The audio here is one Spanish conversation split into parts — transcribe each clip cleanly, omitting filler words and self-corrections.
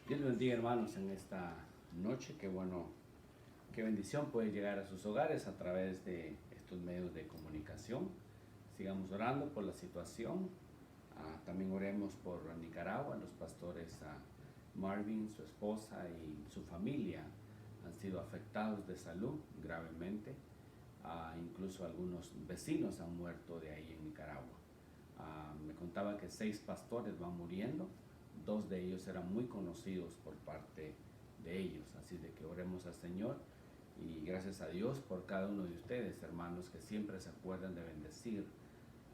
Dios les bendiga, hermanos, en esta noche. Qué bueno, qué bendición poder llegar a sus hogares a través de estos medios de comunicación. Sigamos orando por la situación. También oremos por Nicaragua. Los pastores Marvin, su esposa y su familia han sido afectados de salud gravemente. Incluso algunos vecinos han muerto de ahí en Nicaragua. Me contaba que 6 pastores van muriendo. 2 de ellos eran muy conocidos por parte de ellos. Así de que oremos al Señor y gracias a Dios por cada uno de ustedes, hermanos, que siempre se acuerdan de bendecir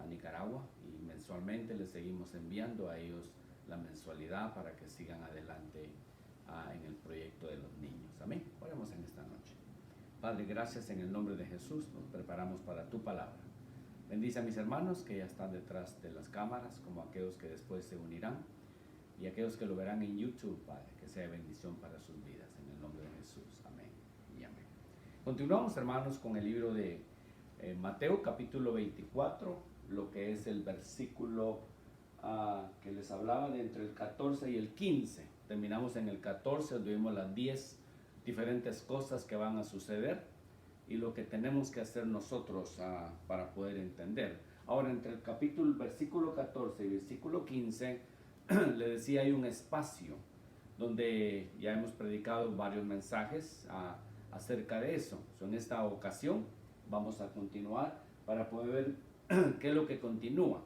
a Nicaragua, y mensualmente les seguimos enviando a ellos la mensualidad para que sigan adelante en el proyecto de los niños. Amén. Oremos en esta noche. Padre, gracias en el nombre de Jesús. Nos preparamos para tu palabra. Bendice a mis hermanos que ya están detrás de las cámaras, como aquellos que después se unirán, y aquellos que lo verán en YouTube, Padre, que sea bendición para sus vidas, en el nombre de Jesús. Amén y amén. Continuamos, hermanos, con el libro de Mateo, capítulo 24, lo que es el versículo que les hablaba de entre el 14 y el 15. Terminamos en el 14, donde vimos las 10 diferentes cosas que van a suceder y lo que tenemos que hacer nosotros para poder entender. Ahora, entre el capítulo, versículo 14 y versículo 15, le decía, hay un espacio donde ya hemos predicado varios mensajes acerca de eso. En esta ocasión vamos a continuar para poder ver qué es lo que continúa.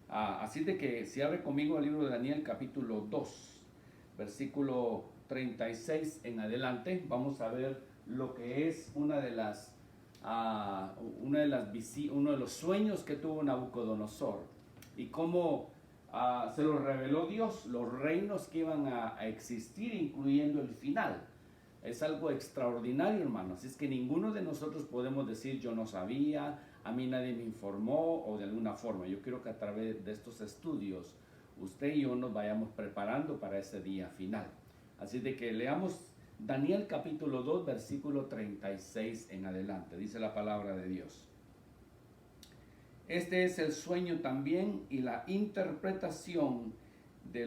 Así de que si abre conmigo el libro de Daniel capítulo 2, versículo 36 en adelante, vamos a ver lo que es uno de los sueños que tuvo Nabucodonosor y cómo se lo reveló Dios, los reinos que iban a existir, incluyendo el final. Es algo extraordinario, hermanos. Es que ninguno de nosotros podemos decir yo no sabía, a mí nadie me informó o de alguna forma. Yo quiero que a través de estos estudios usted y yo nos vayamos preparando para ese día final. Así de que leamos Daniel capítulo 2, versículo 36 en adelante. Dice la palabra de Dios. Este es el sueño también y la interpretación de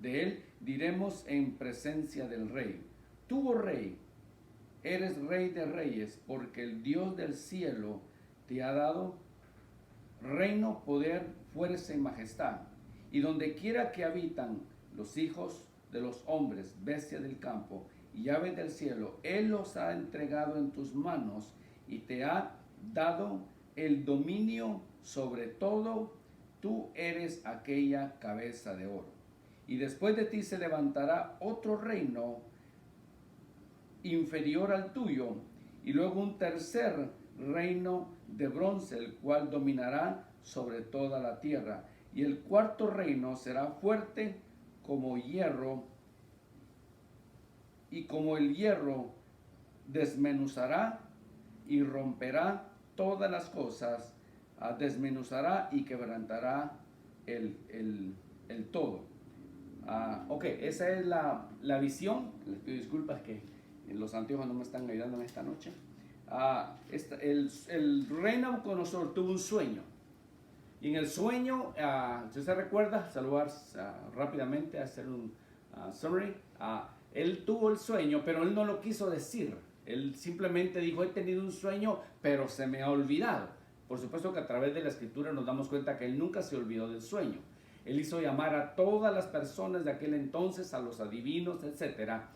él diremos en presencia del rey. Tú, oh rey, eres rey de reyes, porque el Dios del cielo te ha dado reino, poder, fuerza y majestad. Y donde quiera que habitan los hijos de los hombres, bestias del campo y aves del cielo, Él los ha entregado en tus manos y te ha dado el dominio sobre todo. Tú eres aquella cabeza de oro. Y después de ti se levantará otro reino inferior al tuyo, y luego un tercer reino de bronce, el cual dominará sobre toda la tierra. Y el cuarto reino será fuerte como hierro, y como el hierro desmenuzará y romperá todas las cosas, desmenuzará y quebrantará el todo. Ok, esa es la visión. Les pido disculpas que los anteojos no me están ayudando en esta noche. El rey Nabucodonosor tuvo un sueño. Y en el sueño, si usted recuerda, saludar rápidamente, hacer un summary. Él tuvo el sueño, pero él no lo quiso decir. Él simplemente dijo, he tenido un sueño, pero se me ha olvidado. Por supuesto que a través de la escritura nos damos cuenta que él nunca se olvidó del sueño. Él hizo llamar a todas las personas de aquel entonces, a los adivinos, etcétera.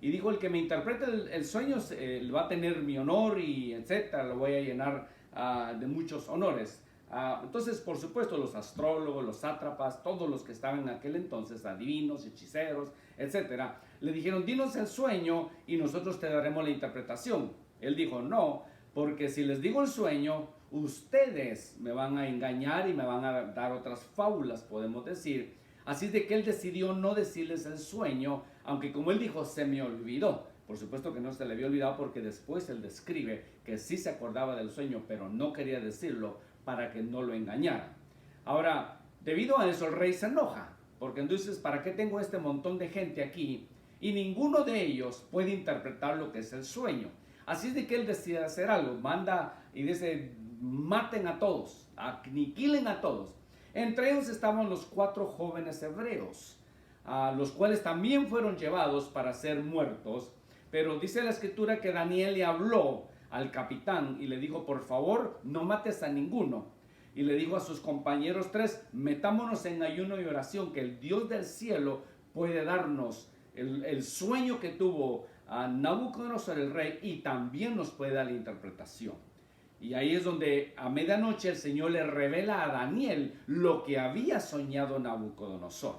Y dijo, el que me interprete el sueño va a tener mi honor y etcétera, lo voy a llenar de muchos honores. Entonces, por supuesto, los astrólogos, los sátrapas, todos los que estaban en aquel entonces, adivinos, hechiceros, etcétera, le dijeron, dinos el sueño y nosotros te daremos la interpretación. Él dijo, no, porque si les digo el sueño, ustedes me van a engañar y me van a dar otras fábulas, podemos decir. Así de que él decidió no decirles el sueño, aunque como él dijo, se me olvidó. Por supuesto que no se le había olvidado, porque después él describe que sí se acordaba del sueño, pero no quería decirlo para que no lo engañaran. Ahora, debido a eso el rey se enoja, porque entonces, ¿para qué tengo este montón de gente aquí? Y ninguno de ellos puede interpretar lo que es el sueño. Así es de que él decide hacer algo, manda y dice, maten a todos, aniquilen a todos. Entre ellos estaban los 4 jóvenes hebreos. los cuales también fueron llevados para ser muertos. Pero dice la escritura que Daniel le habló al capitán y le dijo: por favor, no mates a ninguno. Y le dijo a sus compañeros 3: metámonos en ayuno y oración, que el Dios del cielo puede darnos el sueño que tuvo a Nabucodonosor el rey, y también nos puede dar la interpretación. Y ahí es donde a medianoche el Señor le revela a Daniel lo que había soñado Nabucodonosor.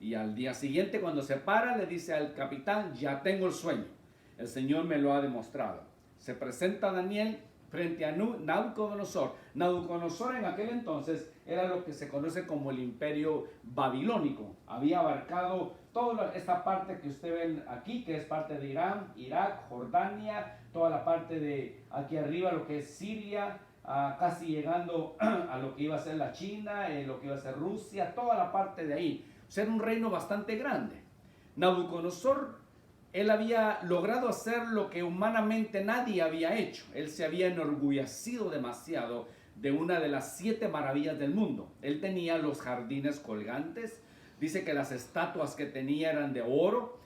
Y al día siguiente, cuando se para, le dice al capitán: ya tengo el sueño, el Señor me lo ha demostrado. Se presenta Daniel frente a Nabucodonosor. Nabucodonosor en aquel entonces era lo que se conoce como el imperio babilónico. Había abarcado toda esta parte que usted ven aquí, que es parte de Irán, Irak, Jordania, toda la parte de aquí arriba, lo que es Siria, casi llegando a lo que iba a ser la China, lo que iba a ser Rusia, toda la parte de ahí. O sea, era un reino bastante grande. Nabucodonosor, él había logrado hacer lo que humanamente nadie había hecho. Él se había enorgullecido demasiado de una de las 7 maravillas del mundo. Él tenía los jardines colgantes. Dice que las estatuas que tenía eran de oro.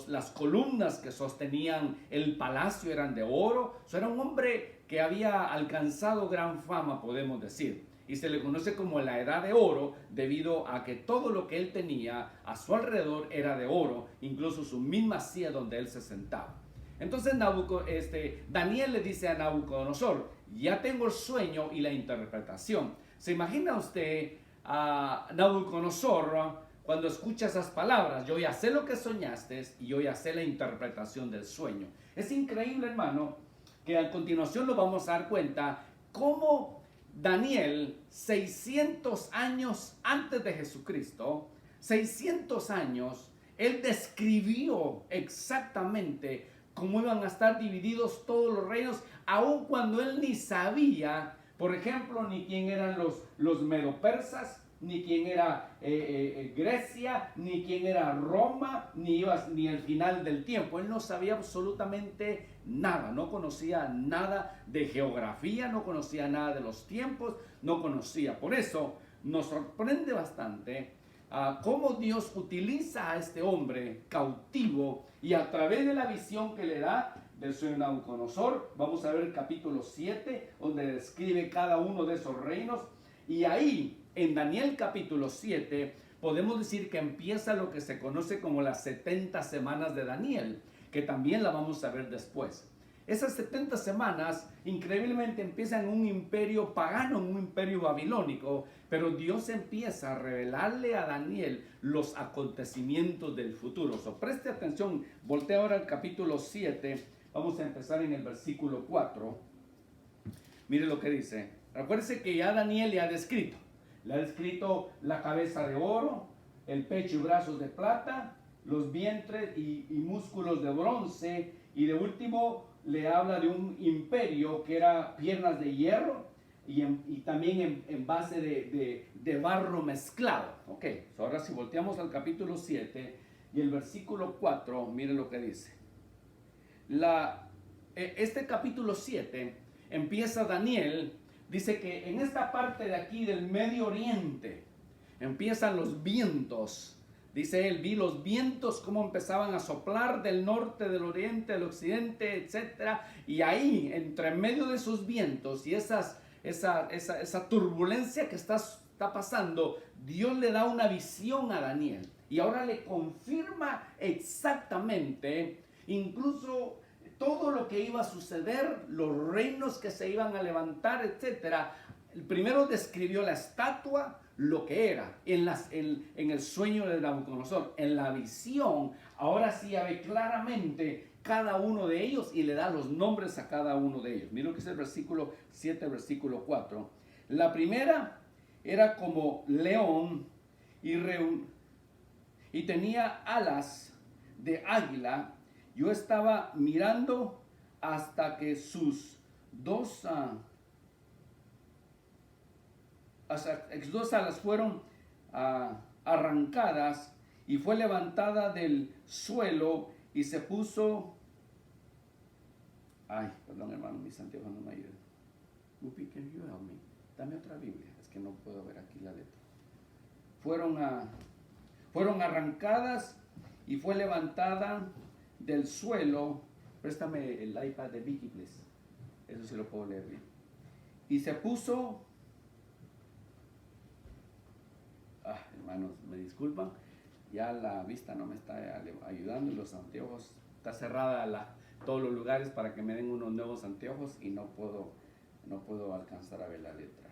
Las columnas que sostenían el palacio eran de oro. O sea, era un hombre que había alcanzado gran fama, podemos decir. Y se le conoce como la edad de oro, debido a que todo lo que él tenía a su alrededor era de oro, incluso su misma silla donde él se sentaba. Entonces Daniel le dice a Nabucodonosor: ya tengo el sueño y la interpretación. ¿Se imagina usted a Nabucodonosor cuando escucha esas palabras? Yo ya sé lo que soñaste y yo ya sé la interpretación del sueño. Es increíble, hermano, que a continuación nos vamos a dar cuenta cómo Daniel, 600 años antes de Jesucristo, 600 años, él describió exactamente cómo iban a estar divididos todos los reinos, aun cuando él ni sabía, por ejemplo, ni quién eran los medo-persas, ni quién era Grecia, ni quién era Roma, ni el final del tiempo. Él no sabía absolutamente nada, no conocía nada de geografía, no conocía nada de los tiempos, no conocía. Por eso nos sorprende bastante cómo Dios utiliza a este hombre cautivo, y a través de la visión que le da del sueño de Nabucodonosor, vamos a ver el capítulo 7, donde describe cada uno de esos reinos. Y ahí, en Daniel capítulo 7, podemos decir que empieza lo que se conoce como las 70 semanas de Daniel, que también la vamos a ver después. Esas 70 semanas increíblemente empiezan en un imperio pagano, un imperio babilónico, pero Dios empieza a revelarle a Daniel los acontecimientos del futuro. Preste atención, voltea ahora al capítulo 7, vamos a empezar en el versículo 4. Mire lo que dice. Recuérdese que ya Daniel le ha descrito la cabeza de oro, el pecho y brazos de plata, los vientres y músculos de bronce, y de último le habla de un imperio que era piernas de hierro y también en base de barro mezclado. Ok, ahora si volteamos al capítulo 7 y el versículo 4, miren lo que dice. Este capítulo 7 empieza Daniel, dice que en esta parte de aquí del Medio Oriente empiezan los vientos. Dice él: vi los vientos cómo empezaban a soplar del norte, del oriente, del occidente, etc. Y ahí, entre medio de esos vientos y esa turbulencia que está pasando, Dios le da una visión a Daniel. Y ahora le confirma exactamente, incluso todo lo que iba a suceder, los reinos que se iban a levantar, etc. El primero describió la estatua, lo que era en el sueño de Nabucodonosor. En la visión, ahora sí ya ve claramente cada uno de ellos y le da los nombres a cada uno de ellos. Miren lo que es el versículo 7, versículo 4. La primera era como león y tenía alas de águila. Yo estaba mirando hasta que sus dos alas fueron arrancadas, y fue levantada del suelo y se puso. Ay, perdón, hermano, mis anteojos no me ayudan. Upi, can you help me? Dame otra Biblia, es que no puedo ver aquí la letra. fueron arrancadas y fue levantada del suelo. Préstame el iPad de Vicky, please. Eso sí lo puedo leer bien. Y se puso, hermanos, me disculpan, ya la vista no me está ayudando, los anteojos, está cerrada todos los lugares para que me den unos nuevos anteojos y no puedo alcanzar a ver la letra.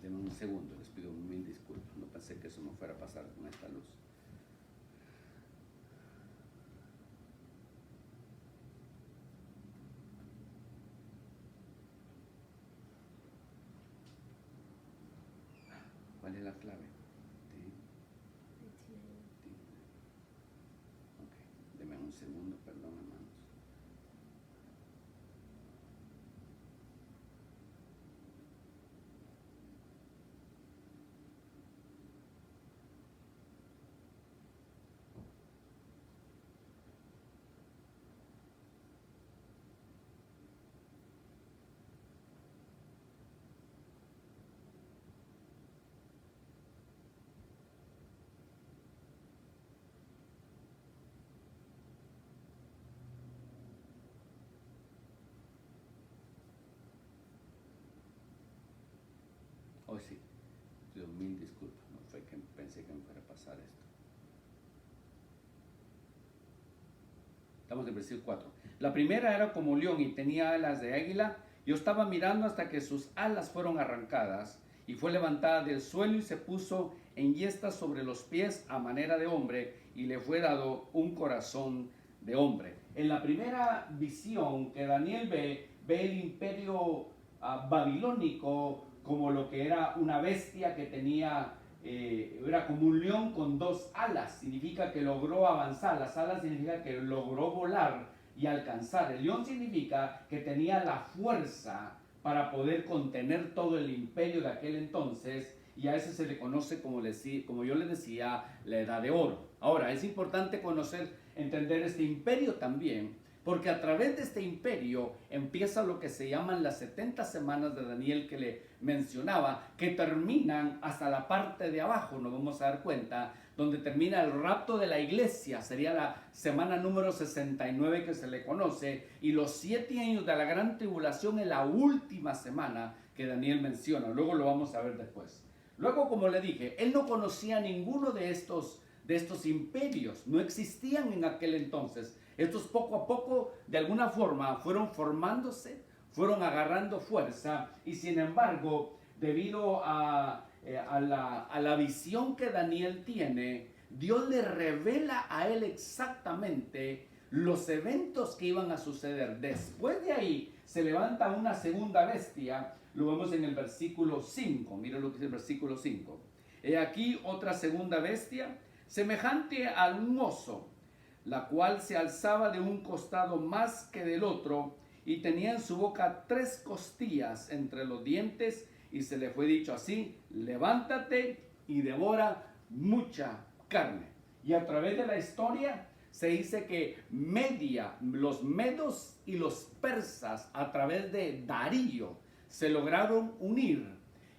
Denme un segundo, les pido mil disculpas, no pensé que eso me fuera a pasar con esta luz. ¿Cuál es la clave? Ok, denme un segundo, perdón, hermanos. Hoy sí, pido mil disculpas, no fue que pensé que me fuera a pasar esto. Estamos en versículo 4. La primera era como un león y tenía alas de águila. Yo estaba mirando hasta que sus alas fueron arrancadas y fue levantada del suelo y se puso enhiesta sobre los pies a manera de hombre y le fue dado un corazón de hombre. En la primera visión que Daniel ve el imperio babilónico como lo que era una bestia que tenía, era como un león con dos alas, significa que logró avanzar, las alas significa que logró volar y alcanzar. El león significa que tenía la fuerza para poder contener todo el imperio de aquel entonces, y a ese se le conoce, como yo les decía, la edad de oro. Ahora, es importante entender este imperio también, porque a través de este imperio empieza lo que se llaman las 70 semanas de Daniel que le mencionaba, que terminan hasta la parte de abajo, nos vamos a dar cuenta, donde termina el rapto de la iglesia, sería la semana número 69 que se le conoce, y los 7 años de la gran tribulación en la última semana que Daniel menciona. Luego lo vamos a ver después. Luego, como le dije, él no conocía ninguno de estos imperios, no existían en aquel entonces. Estos poco a poco, de alguna forma, fueron formándose, fueron agarrando fuerza, y sin embargo, debido a la visión que Daniel tiene, Dios le revela a él exactamente los eventos que iban a suceder. Después de ahí, se levanta una segunda bestia, lo vemos en el versículo 5, mira lo que dice el versículo 5. He aquí otra segunda bestia, semejante a un oso, la cual se alzaba de un costado más que del otro, y tenía en su boca 3 costillas entre los dientes, y se le fue dicho así: levántate y devora mucha carne. Y a través de la historia se dice que los medos y los persas, a través de Darío, se lograron unir,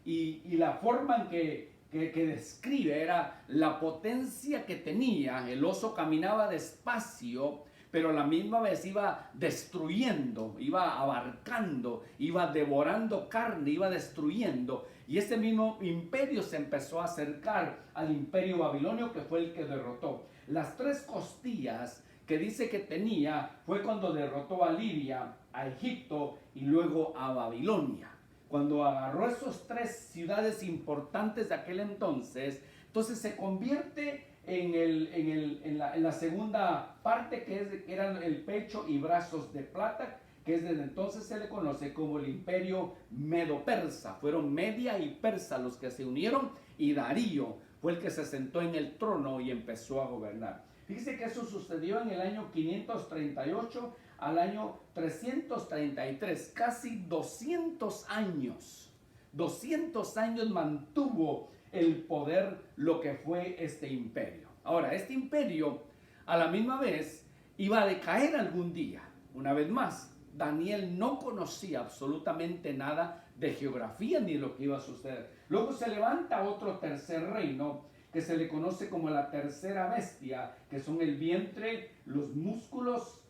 y la forma en que describe era la potencia que tenía. El oso caminaba despacio, pero a la misma vez iba destruyendo, iba abarcando, iba devorando carne, iba destruyendo. Y ese mismo imperio se empezó a acercar al imperio babilonio, que fue el que derrotó. Las 3 costillas que dice que tenía fue cuando derrotó a Libia, a Egipto y luego a Babilonia. Cuando agarró esos 3 ciudades importantes de aquel entonces se convierte en la segunda parte, que eran el pecho y brazos de plata, que desde entonces se le conoce como el imperio medo-persa. Fueron Media y Persa los que se unieron, y Darío fue el que se sentó en el trono y empezó a gobernar. Fíjese que eso sucedió en el año 538 al año 333, casi 200 años. 200 años mantuvo el poder lo que fue este imperio. Ahora, este imperio a la misma vez iba a decaer algún día, una vez más, Daniel no conocía absolutamente nada de geografía ni lo que iba a suceder. Luego se levanta otro tercer reino que se le conoce como la tercera bestia, que son el vientre, los músculos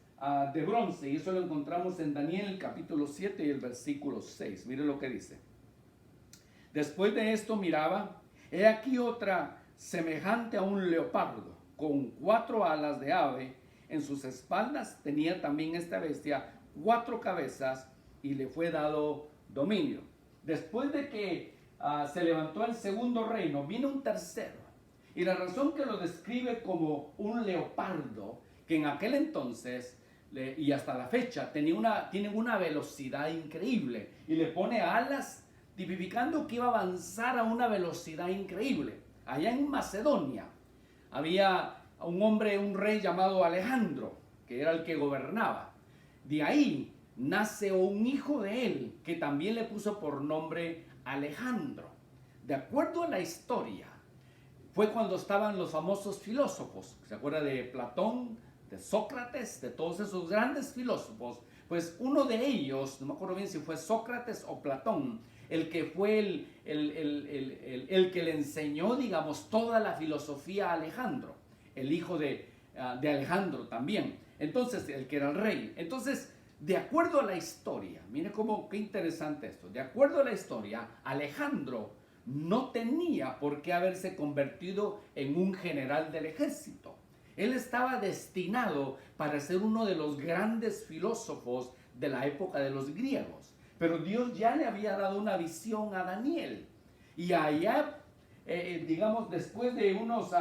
de bronce, y eso lo encontramos en Daniel capítulo 7 y el versículo 6. Mire lo que dice. Después de esto miraba, he aquí otra semejante a un leopardo, con 4 alas de ave. En sus espaldas tenía también esta bestia 4 cabezas, y le fue dado dominio. Después de que se levantó el segundo reino, vino un tercero. Y la razón que lo describe como un leopardo, que en aquel entonces y hasta la fecha tienen una velocidad increíble, y le pone alas tipificando que iba a avanzar a una velocidad increíble. Allá en Macedonia había un rey llamado Alejandro, que era el que gobernaba. De ahí nace un hijo de él, que también le puso por nombre Alejandro. De acuerdo a la historia, fue cuando estaban los famosos filósofos. ¿Se acuerda de Platón, de Sócrates, de todos esos grandes filósofos? Pues uno de ellos, no me acuerdo bien si fue Sócrates o Platón, el que fue el que le enseñó, digamos, toda la filosofía a Alejandro, el hijo de Alejandro también. Entonces, el que era el rey. Entonces, de acuerdo a la historia, mire qué interesante esto. De acuerdo a la historia, Alejandro no tenía por qué haberse convertido en un general del ejército. Él estaba destinado para ser uno de los grandes filósofos de la época de los griegos. Pero Dios ya le había dado una visión a Daniel. Y allá, digamos, después de unos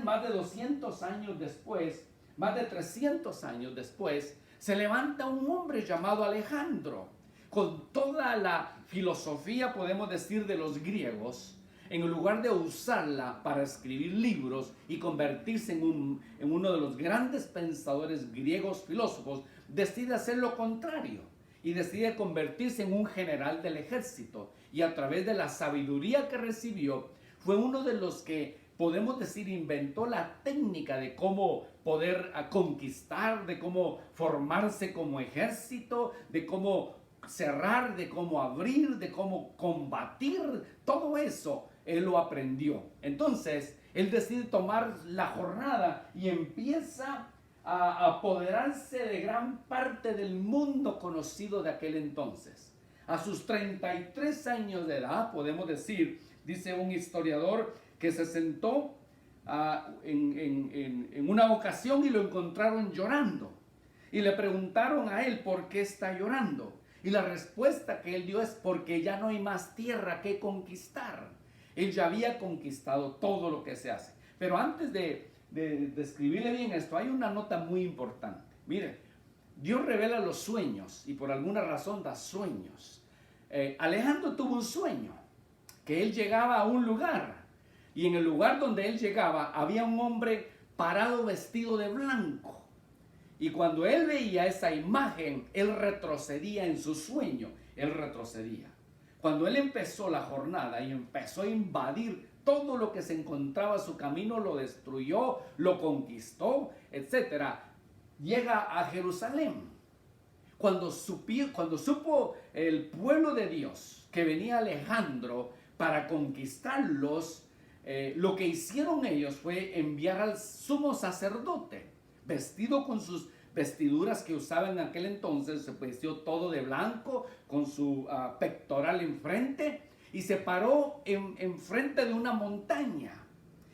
más de 200 años después, más de 300 años después, se levanta un hombre llamado Alejandro, con toda la filosofía, podemos decir, de los griegos. En lugar de usarla para escribir libros y convertirse en uno de los grandes pensadores griegos filósofos, decide hacer lo contrario y decide convertirse en un general del ejército. Y a través de la sabiduría que recibió, fue uno de los que, podemos decir, inventó la técnica de cómo poder conquistar, de cómo formarse como ejército, de cómo cerrar, de cómo abrir, de cómo combatir. Todo eso él lo aprendió. Entonces él decide tomar la jornada y empieza a apoderarse de gran parte del mundo conocido de aquel entonces. A sus 33 años de edad, podemos decir, dice un historiador, que se sentó en una ocasión y lo encontraron llorando. Y le preguntaron a él por qué está llorando. Y la respuesta que él dio es porque ya no hay más tierra que conquistar. Él ya había conquistado todo lo que se hace. Pero antes de describirle bien esto, hay una nota muy importante. Mire, Dios revela los sueños y por alguna razón da sueños. Alejandro tuvo un sueño, que él llegaba a un lugar, y en el lugar donde él llegaba había un hombre parado vestido de blanco. Y cuando él veía esa imagen, él retrocedía en su sueño, él retrocedía. Cuando él empezó la jornada y empezó a invadir todo lo que se encontraba a su camino, lo destruyó, lo conquistó, etc. Llega a Jerusalén. Cuando supo el pueblo de Dios que venía Alejandro para conquistarlos, lo que hicieron ellos fue enviar al sumo sacerdote, vestido con sus vestiduras que usaban en aquel entonces. Se vistió todo de blanco, con su pectoral enfrente, y se paró enfrente de una montaña.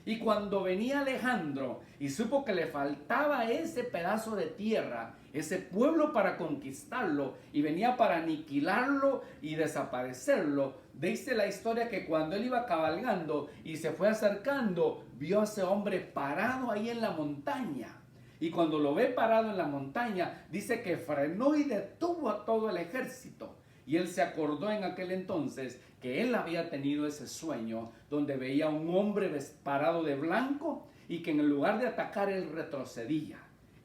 Y cuando venía Alejandro y supo que le faltaba ese pedazo de tierra, ese pueblo para conquistarlo, y venía para aniquilarlo y desaparecerlo, dice la historia que cuando él iba cabalgando y se fue acercando, vio a ese hombre parado ahí en la montaña. Y cuando lo ve parado en la montaña, dice que frenó y detuvo a todo el ejército. Y él se acordó en aquel entonces que él había tenido ese sueño donde veía a un hombre parado de blanco y que en lugar de atacar él retrocedía.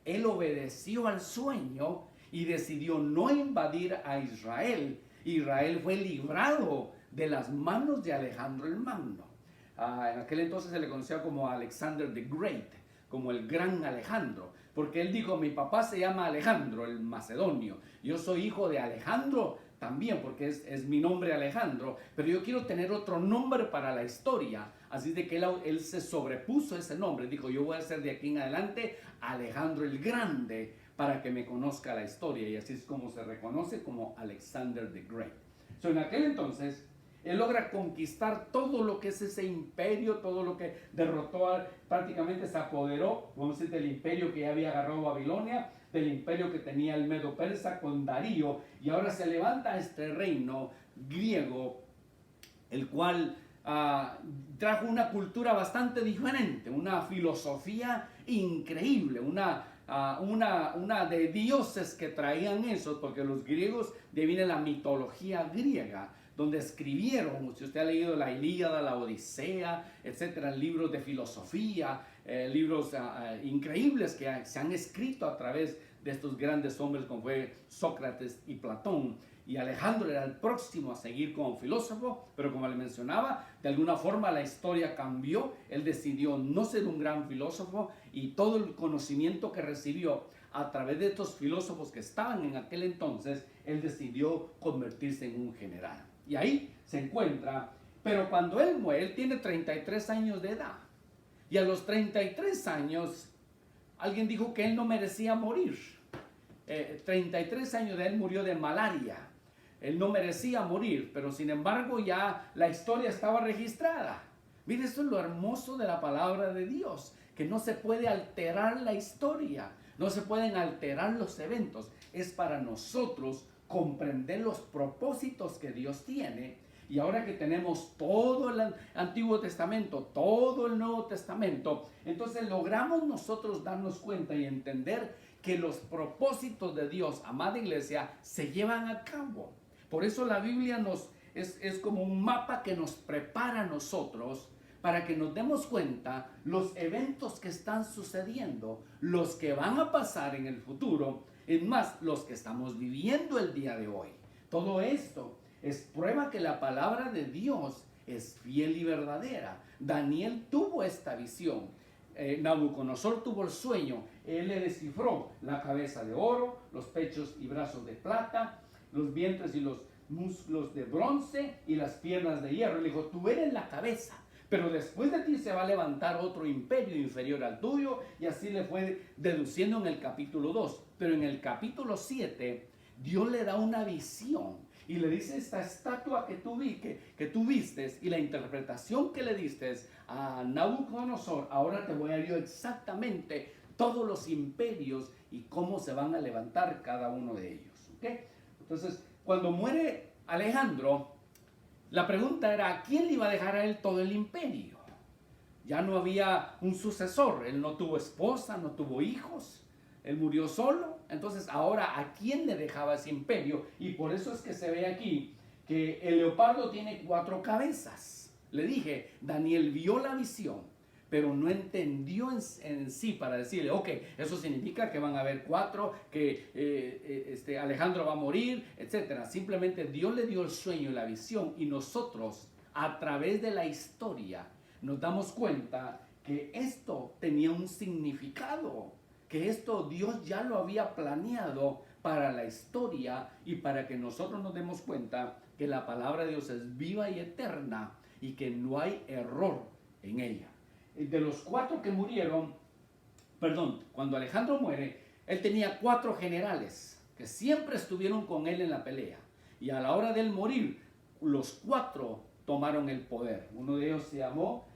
Él obedeció al sueño y decidió no invadir a Israel. Israel fue librado de las manos de Alejandro el Magno. En aquel entonces se le conocía como Alexander the Great, como el gran Alejandro, porque él dijo, mi papá se llama Alejandro, el macedonio. Yo soy hijo de Alejandro también, porque es mi nombre Alejandro, pero yo quiero tener otro nombre para la historia. Así de que él se sobrepuso ese nombre. Dijo, yo voy a ser de aquí en adelante Alejandro el Grande, para que me conozca la historia. Y así es como se reconoce como Alexander the Great. So, en aquel entonces, él logra conquistar todo lo que es ese imperio, todo lo que derrotó, prácticamente se apoderó, vamos a decir, del imperio que ya había agarrado Babilonia, del imperio que tenía el Medo Persa con Darío, y ahora se levanta este reino griego, el cual trajo una cultura bastante diferente, una filosofía increíble, una de dioses que traían eso, porque los griegos, de ahí viene la mitología griega, donde escribieron, si usted ha leído la Ilíada, la Odisea, etcétera, libros de filosofía, libros increíbles que se han escrito a través de estos grandes hombres como fue Sócrates y Platón. Y Alejandro era el próximo a seguir como filósofo, pero como le mencionaba, de alguna forma la historia cambió. Él decidió no ser un gran filósofo, y todo el conocimiento que recibió a través de estos filósofos que estaban en aquel entonces, él decidió convertirse en un general. Y ahí se encuentra, pero cuando él muere, él tiene 33 años de edad. Y a los 33 años, alguien dijo que él no merecía morir. 33 años de él murió de malaria. Él no merecía morir, pero sin embargo ya la historia estaba registrada. Mire, esto es lo hermoso de la palabra de Dios, que no se puede alterar la historia, no se pueden alterar los eventos. Es para nosotros comprender los propósitos que Dios tiene. Y ahora que tenemos todo el Antiguo Testamento, todo el Nuevo Testamento, entonces logramos nosotros darnos cuenta y entender que los propósitos de Dios, amada iglesia, se llevan a cabo. Por eso la Biblia es como un mapa que nos prepara a nosotros para que nos demos cuenta los eventos que están sucediendo, los que van a pasar en el futuro, es más, los que estamos viviendo el día de hoy. Todo esto es prueba que la palabra de Dios es fiel y verdadera. Daniel tuvo esta visión. Nabucodonosor tuvo el sueño. Él le descifró la cabeza de oro, los pechos y brazos de plata, los vientres y los muslos de bronce y las piernas de hierro. Le dijo, tú eres la cabeza, pero después de ti se va a levantar otro imperio inferior al tuyo. Y así le fue deduciendo en el capítulo 2. Pero en el capítulo 7, Dios le da una visión y le dice, esta estatua que tú vistes y la interpretación que le diste a Nabucodonosor, ahora te voy a dar yo exactamente todos los imperios y cómo se van a levantar cada uno de ellos. ¿Okay? Entonces, cuando muere Alejandro, la pregunta era, ¿a quién le iba a dejar a él todo el imperio? Ya no había un sucesor, él no tuvo esposa, no tuvo hijos, él murió solo. Entonces, ahora, ¿a quién le dejaba ese imperio? Y por eso es que se ve aquí que el leopardo tiene 4 cabezas. Le dije, Daniel vio la visión, pero no entendió en sí para decirle, ok, eso significa que van a haber 4, que Alejandro va a morir, etc. Simplemente Dios le dio el sueño y la visión, y nosotros, a través de la historia, nos damos cuenta que esto tenía un significado, que esto Dios ya lo había planeado para la historia y para que nosotros nos demos cuenta que la palabra de Dios es viva y eterna y que no hay error en ella. De los 4 que murieron, cuando Alejandro muere, él tenía 4 generales que siempre estuvieron con él en la pelea. Y a la hora de él morir, los 4 tomaron el poder. Uno de ellos se llamó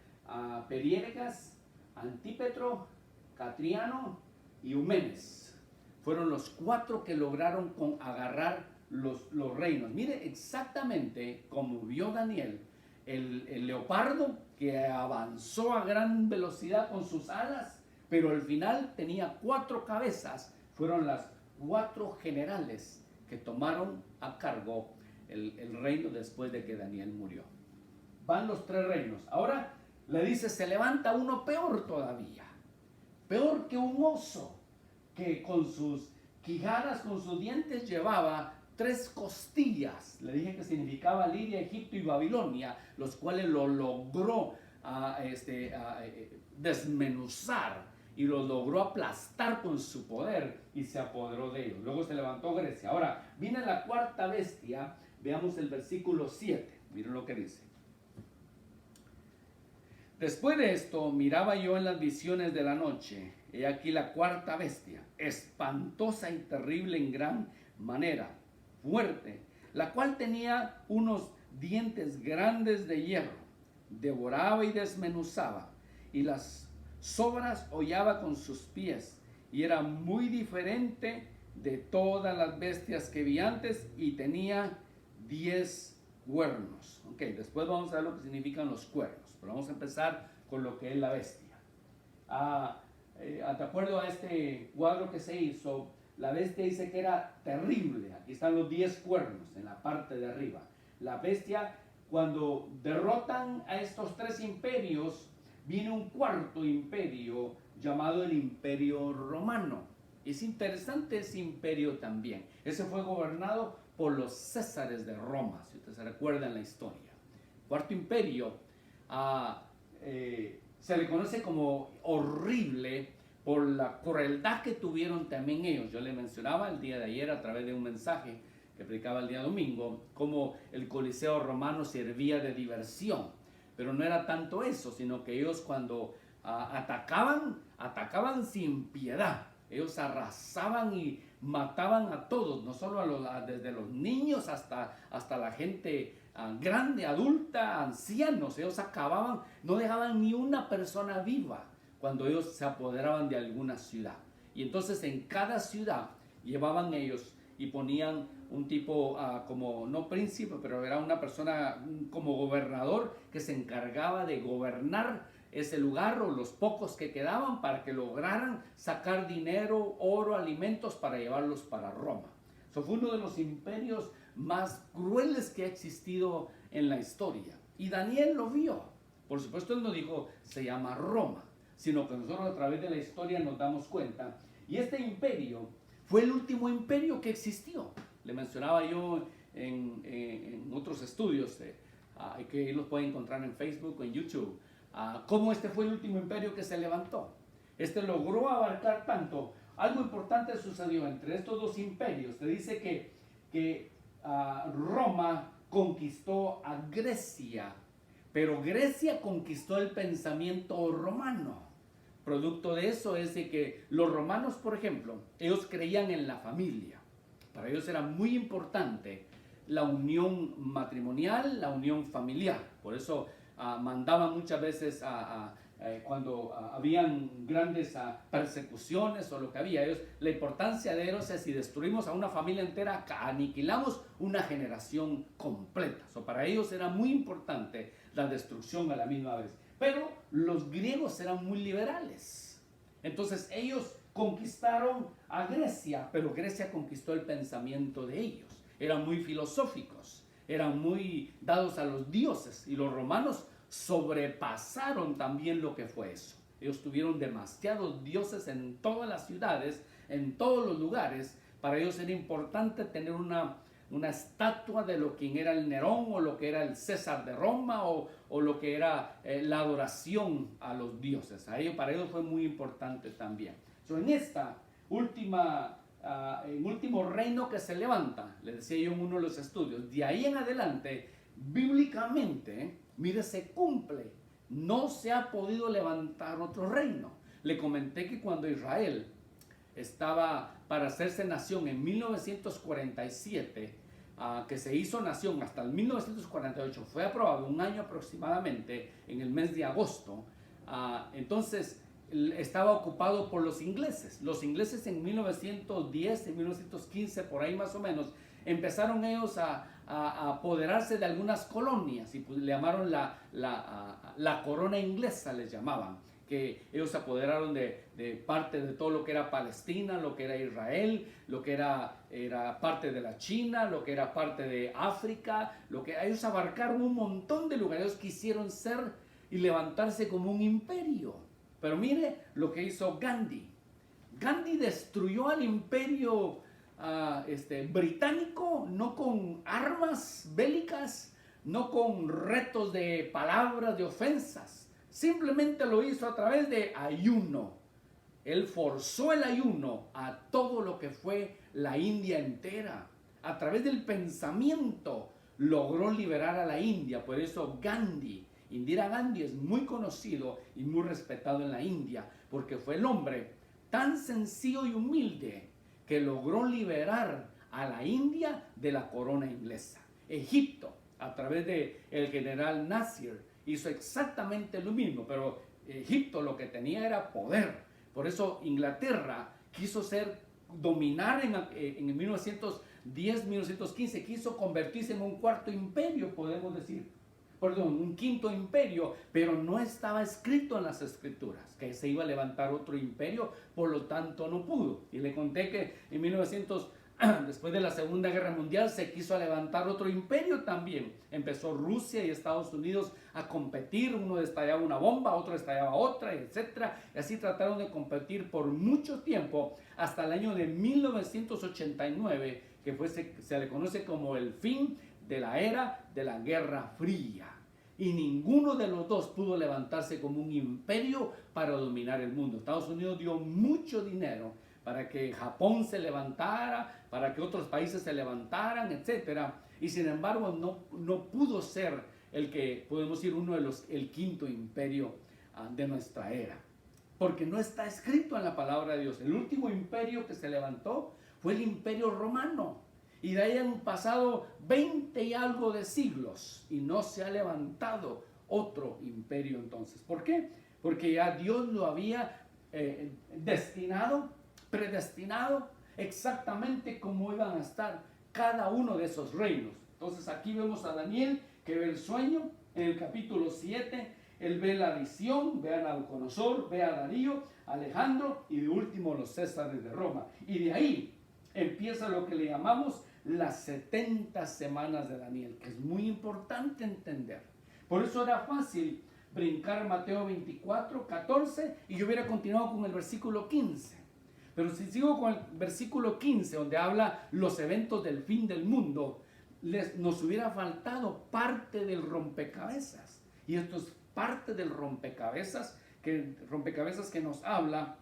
Periérgas, Antípetro, Catriano y Eumenes. Fueron los 4 que lograron agarrar los reinos. Mire exactamente como vio Daniel, el leopardo que avanzó a gran velocidad con sus alas, pero al final tenía 4 cabezas. Fueron las 4 generales que tomaron a cargo el reino después de que Daniel murió. Van los 3 reinos. Ahora le dice, se levanta uno peor todavía, peor que un oso, que con sus quijadas, con sus dientes llevaba 3 costillas. Le dije que significaba Lidia, Egipto y Babilonia, los cuales lo logró desmenuzar y los logró aplastar con su poder y se apoderó de ellos. Luego se levantó Grecia. Ahora, viene la cuarta bestia. Veamos el versículo 7. Miren lo que dice. Después de esto, miraba yo en las visiones de la noche. He aquí la cuarta bestia, espantosa y terrible en gran manera, fuerte, la cual tenía unos dientes grandes de hierro, devoraba y desmenuzaba, y las sobras hollaba con sus pies, y era muy diferente de todas las bestias que vi antes, y tenía 10 cuernos. Ok, después vamos a ver lo que significan los cuernos, pero vamos a empezar con lo que es la bestia. De acuerdo a este cuadro que se hizo, la bestia dice que era terrible. Aquí están los 10 cuernos en la parte de arriba. La bestia, cuando derrotan a estos 3 imperios, viene un cuarto imperio llamado el Imperio Romano. Es interesante ese imperio también. Ese fue gobernado por los Césares de Roma, si ustedes se recuerdan la historia. Cuarto imperio se le conoce como horrible por la crueldad que tuvieron también ellos. Yo le mencionaba el día de ayer a través de un mensaje que predicaba el día domingo, cómo el Coliseo romano servía de diversión. Pero no era tanto eso, sino que ellos cuando atacaban sin piedad. Ellos arrasaban y mataban a todos, no solo desde los niños hasta la gente grande, adulta, ancianos. Ellos acababan, no dejaban ni una persona viva cuando ellos se apoderaban de alguna ciudad. Y entonces en cada ciudad llevaban ellos y ponían un tipo como, no príncipe, pero era una persona como gobernador que se encargaba de gobernar ese lugar o los pocos que quedaban para que lograran sacar dinero, oro, alimentos para llevarlos para Roma. Eso fue uno de los imperios más crueles que ha existido en la historia. Y Daniel lo vio. Por supuesto, él no dijo, se llama Roma, sino que nosotros a través de la historia nos damos cuenta. Y este imperio fue el último imperio que existió. Le mencionaba yo en otros estudios, que los pueden encontrar en Facebook o en YouTube, cómo este fue el último imperio que se levantó. Este logró abarcar tanto. Algo importante sucedió entre estos dos imperios. Se dice que Roma conquistó a Grecia, pero Grecia conquistó el pensamiento romano. Producto de eso es de que los romanos, por ejemplo, ellos creían en la familia. Para ellos era muy importante la unión matrimonial, la unión familiar. Por eso mandaban muchas veces cuando habían grandes persecuciones o lo que había. Ellos, la importancia de ellos es si destruimos a una familia entera, aniquilamos una generación completa. Para ellos era muy importante la destrucción a la misma vez. Pero los griegos eran muy liberales. Entonces ellos conquistaron a Grecia, pero Grecia conquistó el pensamiento de ellos. Eran muy filosóficos, eran muy dados a los dioses, y los romanos sobrepasaron también lo que fue eso. Ellos tuvieron demasiados dioses en todas las ciudades, en todos los lugares. Para ellos era importante tener una estatua de lo que era el Nerón o lo que era el César de Roma o lo que era la adoración a los dioses. Para ellos fue muy importante también. En esta último reino que se levanta, les decía yo en uno de los estudios, de ahí en adelante, bíblicamente, mire, se cumple. No se ha podido levantar otro reino. Le comenté que cuando Israel estaba para hacerse nación en 1947, que se hizo nación hasta el 1948, fue aprobado un año aproximadamente en el mes de agosto. Entonces estaba ocupado por los ingleses. Los ingleses en 1910, en 1915, por ahí más o menos, empezaron ellos a apoderarse de algunas colonias y pues le llamaron la corona inglesa, les llamaban, que ellos se apoderaron de parte de todo lo que era Palestina, lo que era Israel, lo que era parte de la China, lo que era parte de África, ellos abarcaron un montón de lugares. Ellos quisieron ser y levantarse como un imperio. Pero mire lo que hizo Gandhi. Gandhi destruyó al imperio británico, no con armas bélicas, no con retos de palabras, de ofensas. Simplemente lo hizo a través de ayuno, Él forzó el ayuno a todo lo que fue la India entera. A través del pensamiento logró liberar a la India. Por eso Indira Gandhi es muy conocido y muy respetado en la India, porque fue el hombre tan sencillo y humilde que logró liberar a la India de la corona inglesa. Egipto, a través de el general Nasir, hizo exactamente lo mismo, pero Egipto lo que tenía era poder. Por eso Inglaterra quiso dominar en 1910, 1915, quiso convertirse en un cuarto imperio, podemos decir. Perdón, un quinto imperio, pero no estaba escrito en las escrituras que se iba a levantar otro imperio, por lo tanto no pudo. Y le conté que en 1900, después de la Segunda Guerra Mundial, se quiso levantar otro imperio también. Empezó Rusia y Estados Unidos a competir, uno estallaba una bomba, otro estallaba otra, etc. Y así trataron de competir por mucho tiempo, hasta el año de 1989, que se le conoce como el fin de la era de la Guerra Fría. Y ninguno de los dos pudo levantarse como un imperio para dominar el mundo. Estados Unidos dio mucho dinero para que Japón se levantara, para que otros países se levantaran, etc. Y sin embargo no pudo ser el que, podemos decir, el quinto imperio de nuestra era. Porque no está escrito en la palabra de Dios. El último imperio que se levantó fue el Imperio Romano. Y de ahí han pasado 20 y algo de siglos y no se ha levantado otro imperio entonces. ¿Por qué? Porque ya Dios lo había predestinado exactamente cómo iban a estar cada uno de esos reinos. Entonces aquí vemos a Daniel que ve el sueño en el capítulo 7. Él ve la visión, ve a Nabucodonosor, ve a Darío, Alejandro y de último los Césares de Roma. Y de ahí empieza lo que le llamamos las 70 semanas de Daniel, que es muy importante entender. Por eso era fácil brincar Mateo 24, 14 y yo hubiera continuado con el versículo 15. Pero si sigo con el versículo 15, donde habla los eventos del fin del mundo, nos hubiera faltado parte del rompecabezas. Y esto es parte del rompecabezas que nos habla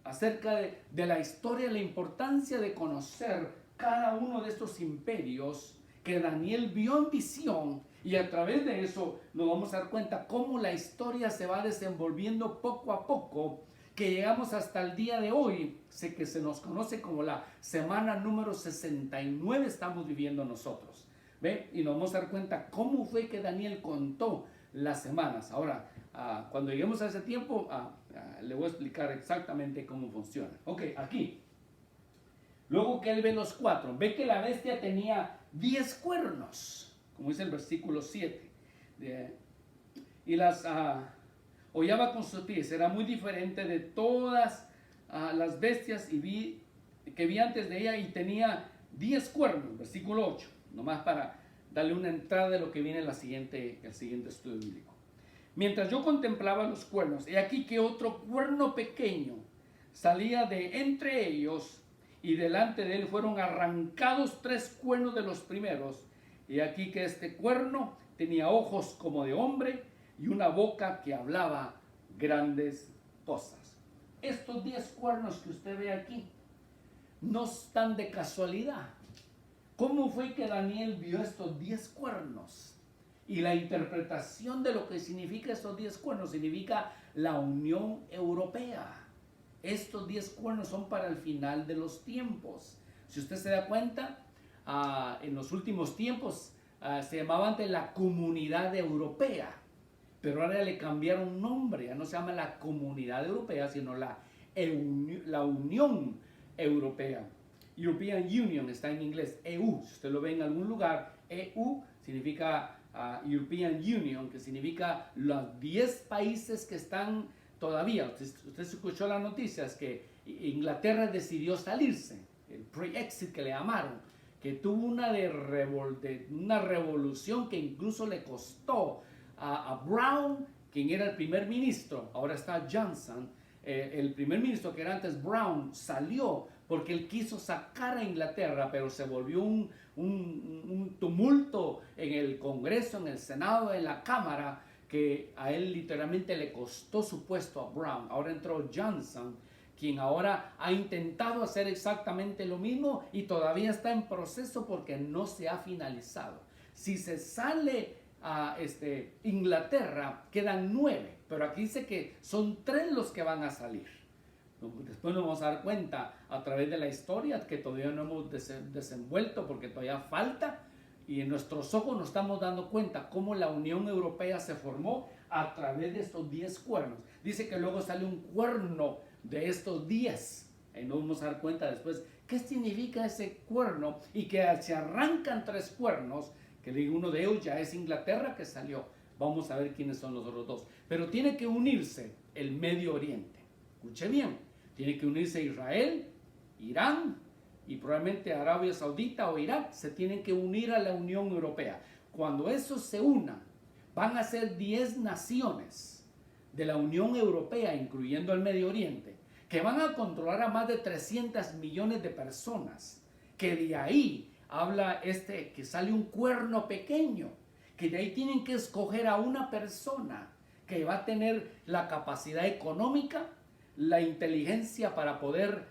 acerca de la historia, la importancia de conocer cada uno de estos imperios que Daniel vio en visión, y a través de eso nos vamos a dar cuenta cómo la historia se va desenvolviendo poco a poco, que llegamos hasta el día de hoy, que se nos conoce como la semana número 69 estamos viviendo nosotros. ¿Ve? Y nos vamos a dar cuenta cómo fue que Daniel contó las semanas. Ahora, cuando lleguemos a ese tiempo, le voy a explicar exactamente cómo funciona. Ok, aquí. Luego que él ve los 4, ve que la bestia tenía 10 cuernos, como dice el versículo 7. Y las hollaba con sus pies. Era muy diferente de todas las bestias que vi antes de ella, y tenía 10 cuernos, versículo 8. Nomás para darle una entrada de lo que viene el siguiente estudio bíblico. Mientras yo contemplaba los cuernos, he aquí que otro cuerno pequeño salía de entre ellos, y delante de él fueron arrancados 3 cuernos de los primeros. Y aquí que este cuerno tenía ojos como de hombre y una boca que hablaba grandes cosas. Estos 10 cuernos que usted ve aquí no están de casualidad. ¿Cómo fue que Daniel vio estos 10 cuernos? Y la interpretación de lo que significa estos 10 cuernos significa la Unión Europea. Estos 10 cuernos son para el final de los tiempos. Si usted se da cuenta, en los últimos tiempos se llamaba antes la Comunidad Europea, pero ahora le cambiaron nombre. Ya no se llama la Comunidad Europea, sino la Unión Europea. European Union está en inglés, EU. Si usted lo ve en algún lugar, EU significa European Union, que significa los 10 países que están todavía. Usted escuchó las noticias que Inglaterra decidió salirse, el pre-exit que le llamaron, que tuvo una revolución que incluso le costó a Brown, quien era el primer ministro, ahora está Johnson. El primer ministro, que era antes Brown, salió porque él quiso sacar a Inglaterra, pero se volvió un tumulto en el Congreso, en el Senado, en la Cámara, que a él literalmente le costó su puesto a Brown. Ahora entró Johnson, quien ahora ha intentado hacer exactamente lo mismo y todavía está en proceso porque no se ha finalizado. Si se sale a Inglaterra, quedan 9, pero aquí dice que son 3 los que van a salir. Después nos vamos a dar cuenta a través de la historia que todavía no hemos desenvuelto porque todavía falta, y en nuestros ojos nos estamos dando cuenta cómo la Unión Europea se formó a través de estos 10 cuernos. Dice que luego sale un cuerno de estos 10 y nos vamos a dar cuenta después qué significa ese cuerno, y que se arrancan 3 cuernos, que uno de ellos ya es Inglaterra que salió. Vamos a ver quiénes son los otros 2, pero tiene que unirse el Medio Oriente. Escuche bien, tiene que unirse Israel, Irán y probablemente Arabia Saudita o Irak. Se tienen que unir a la Unión Europea. Cuando esos se unan, van a ser 10 naciones de la Unión Europea, incluyendo el Medio Oriente, que van a controlar a más de 300 millones de personas, que de ahí habla que sale un cuerno pequeño, que de ahí tienen que escoger a una persona que va a tener la capacidad económica, la inteligencia para poder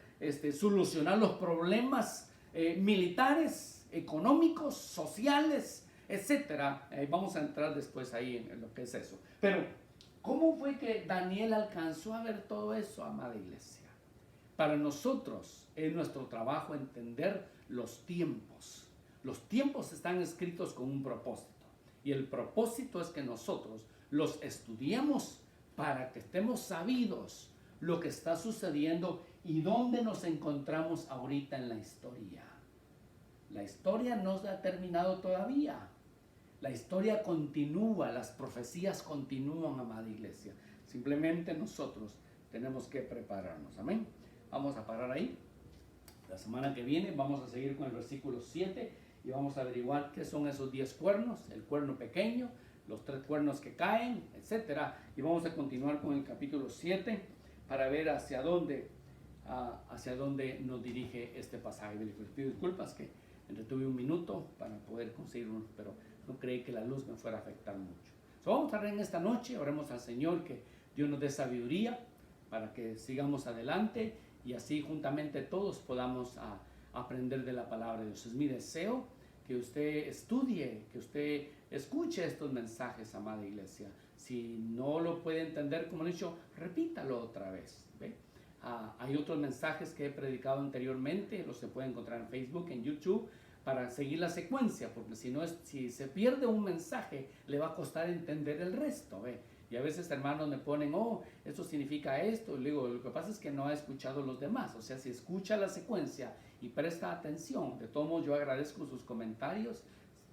solucionar los problemas militares, económicos, sociales, etcétera. Vamos a entrar después ahí en lo que es eso. Pero, ¿cómo fue que Daniel alcanzó a ver todo eso, amada iglesia? Para nosotros es nuestro trabajo entender los tiempos. Los tiempos están escritos con un propósito. Y el propósito es que nosotros los estudiemos para que estemos sabidos lo que está sucediendo y dónde nos encontramos ahorita en la historia. La historia no se ha terminado todavía. La historia continúa, las profecías continúan, amada iglesia. Simplemente nosotros tenemos que prepararnos. Amén. Vamos a parar ahí. La semana que viene vamos a seguir con el versículo 7 y vamos a averiguar qué son esos 10 cuernos, el cuerno pequeño, los 3 cuernos que caen, etcétera. Y vamos a continuar con el capítulo 7 para ver hacia dónde nos dirige este pasaje. Les pido disculpas que entretuve un minuto para poder conseguir uno, pero no creí que la luz me fuera a afectar mucho. Vamos a orar en esta noche, oremos al Señor que Dios nos dé sabiduría para que sigamos adelante y así juntamente todos podamos aprender de la palabra de Dios. Es mi deseo que usted estudie, que usted escuche estos mensajes, amada iglesia. Si no lo puede entender, como he dicho, repítalo otra vez. ¿Ve? Hay otros mensajes que he predicado anteriormente, los se puede encontrar en Facebook, en YouTube, para seguir la secuencia, porque si se pierde un mensaje, le va a costar entender el resto. ¿Ve? Y a veces hermanos me ponen, esto significa esto. Y le digo, lo que pasa es que no ha escuchado los demás. O sea, si escucha la secuencia y presta atención, de todo modo yo agradezco sus comentarios,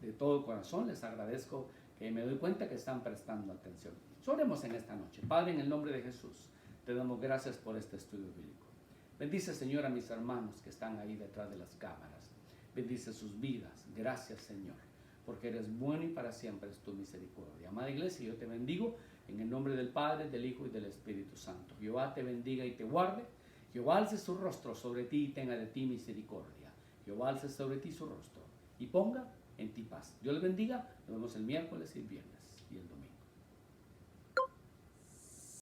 de todo corazón les agradezco que me doy cuenta que están prestando atención. Oremos en esta noche. Padre, en el nombre de Jesús, te damos gracias por este estudio bíblico. Bendice, Señor, a mis hermanos que están ahí detrás de las cámaras. Bendice sus vidas. Gracias, Señor, porque eres bueno y para siempre es tu misericordia. Amada iglesia, yo te bendigo en el nombre del Padre, del Hijo y del Espíritu Santo. Jehová te bendiga y te guarde. Jehová alce su rostro sobre ti y tenga de ti misericordia. Jehová alce sobre ti su rostro y ponga en ti paz. Dios les bendiga. Nos vemos el miércoles y el viernes y el domingo.